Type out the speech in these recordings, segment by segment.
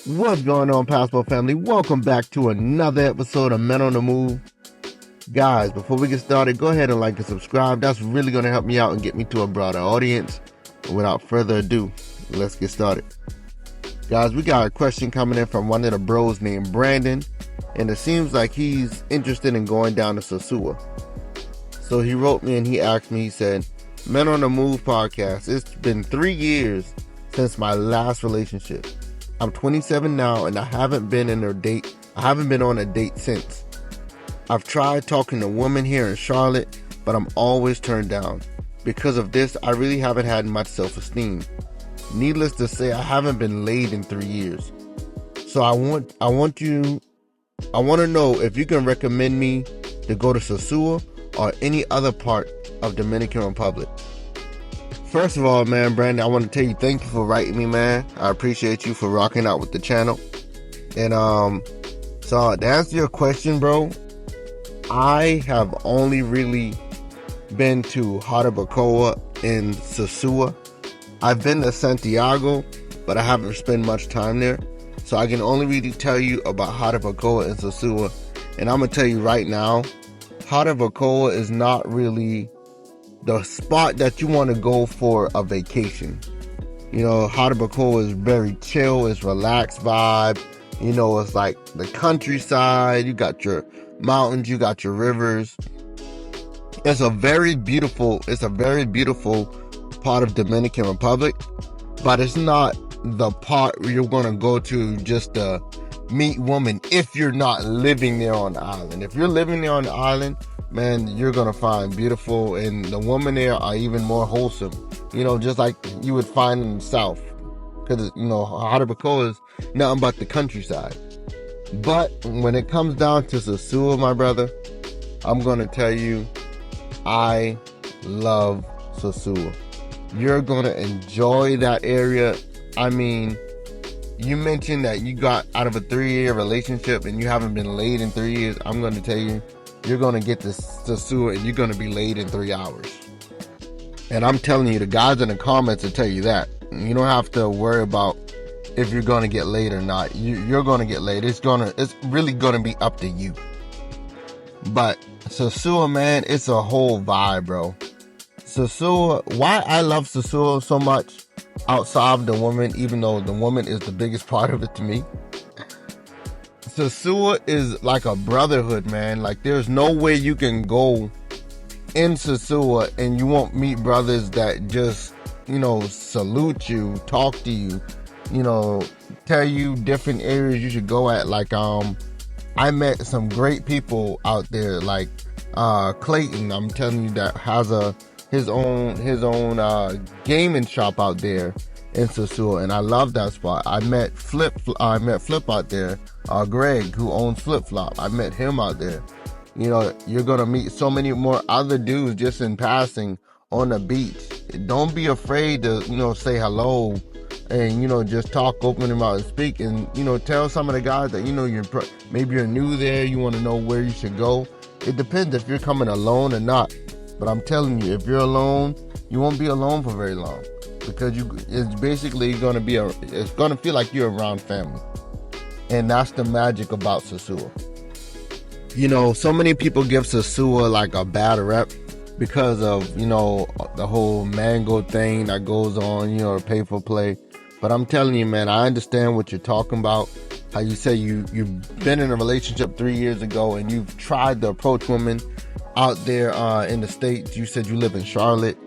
What's going on, Passport family? Welcome back to another episode of Men on the Move. Guys, before we get started, go ahead and like and subscribe. That's really going to help me out and get me to a broader audience. Without further ado, let's get started. Guys, we got a question coming in from one of the bros named Brandon, and it seems like he's interested in going down to Sosua. So he wrote me and he asked me, he said, Men on the Move podcast, it's been 3 years since my last relationship. I'm 27 now and I haven't been on a date since. I've tried talking to women here in Charlotte, but I'm always turned down. Because of this, I really haven't had much self-esteem. Needless to say, I haven't been laid in 3 years. So I want to know if you can recommend me to go to Sosua or any other part of Dominican Republic. First of all, man, Brandon, I want to tell you thank you for writing me, man. I appreciate you for rocking out with the channel. And so to answer your question, bro, I have only really been to Hato in Sosua. I've been to Santiago, but I haven't spent much time there. So I can only really tell you about Hato and Sosua. And I'm going to tell you right now, Hato is not really the spot that you want to go for a vacation. You know, Hato is very chill, it's relaxed vibe. You know, it's like the countryside. You got your mountains, you got your rivers. It's a very beautiful part of Dominican Republic, but it's not the part where you're gonna go to just to meet women if you're not living there on the island. If you're living there on the island, man, you're gonna find beautiful, and the women there are even more wholesome, you know, just like you would find in the south, because you know Hato is nothing but the countryside. But when it comes down to Sosua, my brother, I'm gonna tell you, I love Sosua. You're gonna enjoy that area. I mean, you mentioned that you got out of a 3-year relationship and you haven't been laid in 3 years. I'm gonna tell you, you're going to get to Sosua and you're going to be laid in 3 hours. And I'm telling you, the guys in the comments will tell you that. You don't have to worry about if you're going to get laid or not. You're going to get laid. It's really going to be up to you. But Sosua, man, it's a whole vibe, bro. Sosua, why I love Sosua so much outside of the woman, even though the woman is the biggest part of it to me. Sosua is like a brotherhood, man. Like, there's no way you can go in Sosua and you won't meet brothers that just, you know, salute you, talk to you, you know, tell you different areas you should go at. Like, I met some great people out there, like Clayton, I'm telling you, that has his own gaming shop out there in Sosua, and I love that spot. I met Flip out there. Greg, who owns Flip Flop, I met him out there. You know, you're gonna meet so many more other dudes just in passing on the beach. Don't be afraid to, you know, say hello and, you know, just talk, open them out and speak, and, you know, tell some of the guys that, you know, maybe you're new there, you want to know where you should go. It depends if you're coming alone or not. But I'm telling you, if you're alone, you won't be alone for very long, because it's basically it's gonna feel like you're around family. And that's the magic about Sosua. You know, so many people give Sosua like a bad rep because of, you know, the whole mango thing that goes on, you know, pay for play. But I'm telling you, man, I understand what you're talking about. How you say you've been in a relationship 3 years ago and you've tried to approach women out there in the States. You said you live in Charlotte.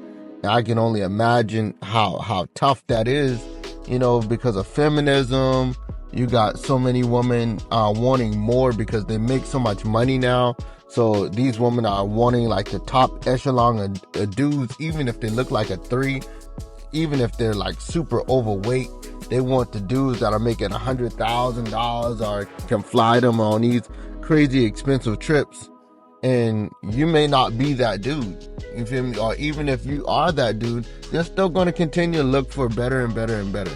And I can only imagine how tough that is, you know, because of feminism. You got so many women wanting more because they make so much money now. So these women are wanting like the top echelon of dudes, even if they look like a 3, even if they're like super overweight. They want the dudes that are making $100,000 or can fly them on these crazy expensive trips. And you may not be that dude, you feel me? Or even if you are that dude, they're still going to continue to look for better and better and better.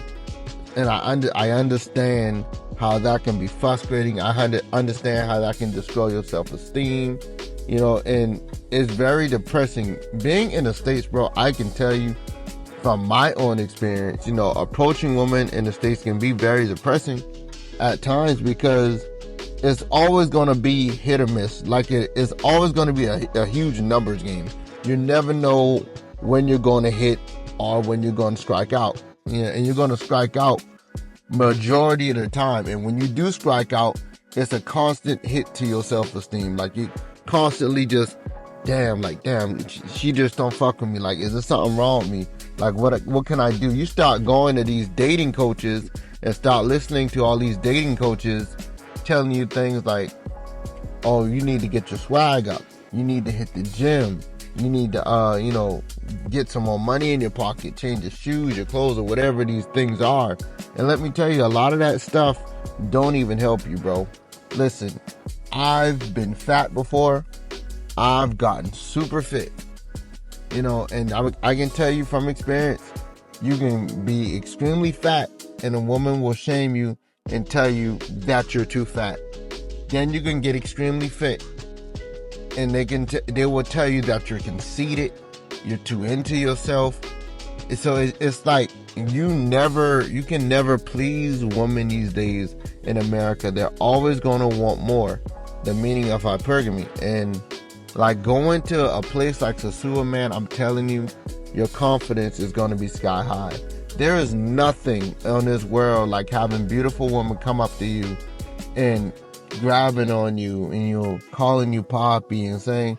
And I understand how that can be frustrating. I understand how that can destroy your self-esteem, you know, and it's very depressing. Being in the States, bro, I can tell you from my own experience, you know, approaching women in the States can be very depressing at times, because it's always going to be hit or miss. Like it's always going to be a huge numbers game. You never know when you're going to hit or when you're going to strike out. Yeah, and you're going to strike out majority of the time. And when you do strike out, it's a constant hit to your self-esteem. Like you constantly just, damn, she just don't fuck with me. Like, is there something wrong with me? Like, what can I do? You start going to these dating coaches and start listening to all these dating coaches telling you things like, oh, you need to get your swag up. You need to hit the gym. You need to, get some more money in your pocket, change your shoes, your clothes, or whatever these things are. And let me tell you, a lot of that stuff don't even help you, bro. Listen, I've been fat before. I've gotten super fit, and I can tell you from experience, you can be extremely fat and a woman will shame you and tell you that you're too fat. Then you can get extremely fit and they will tell you that you're conceited, you're too into yourself. So it's like you can never please women these days in America. They're always going to want more. The meaning of hypergamy. And like going to a place like Sosua, man, I'm telling you, your confidence is going to be sky high. There is nothing on this world like having beautiful women come up to you and grabbing on you and calling you Poppy and saying,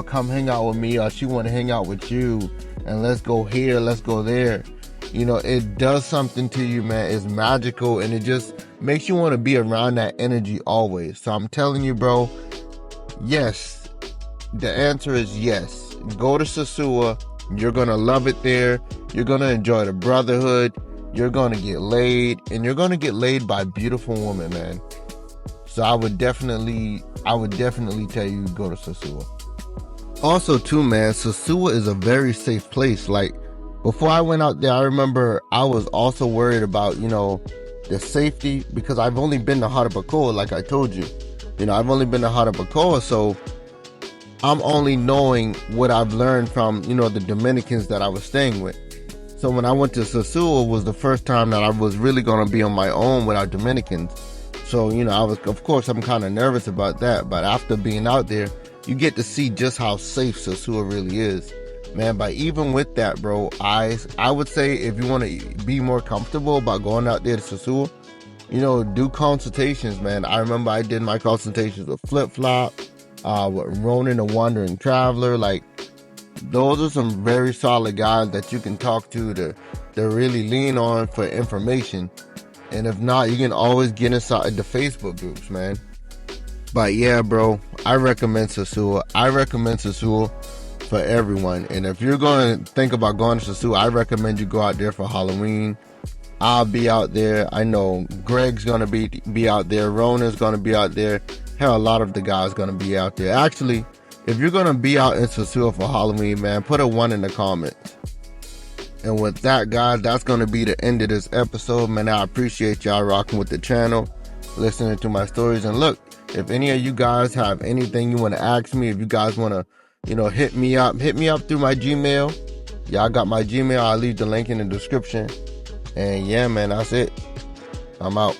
come hang out with me, or she want to hang out with you, and let's go here, let's go there. It does something to you, man. It's magical, and it just makes you want to be around that energy always. So I'm telling you, bro, yes. The answer is yes. Go to Sosua. You're going to love it there. You're going to enjoy the brotherhood. You're going to get laid. And you're going to get laid by beautiful women, man. So I would definitely tell you go to Sosua. Also, too, man, Sosua is a very safe place. Like, before I went out there, I remember I was also worried about, the safety, because I've only been to Hato, like I told you. I've only been to Hato, so I'm only knowing what I've learned from, the Dominicans that I was staying with. So when I went to Sosua was the first time that I was really going to be on my own without Dominicans. So, I'm kind of nervous about that. But after being out there, you get to see just how safe Sosua really is. Man, but even with that, bro, I would say if you want to be more comfortable about going out there to Sosua, do consultations, man. I remember I did my consultations with Flip Flop, with Ronin, the Wandering Traveler. Like, those are some very solid guys that you can talk to really lean on for information. And if not, you can always get inside the Facebook groups, man. But yeah, bro, I recommend Sosua. I recommend Sosua for everyone. And if you're going to think about going to Sosua, I recommend you go out there for Halloween. I'll be out there. I know Greg's going to be out there. Rona's going to be out there. Hell, a lot of the guys going to be out there. Actually, if you're going to be out in Sosua for Halloween, man, put a 1 in the comments. And with that, guys, that's going to be the end of this episode, man. I appreciate y'all rocking with the channel, listening to my stories. And look, if any of you guys have anything you want to ask me, if you guys want to, hit me up through my Gmail. Y'all got my Gmail. I'll leave the link in the description. And yeah, man, that's it. I'm out.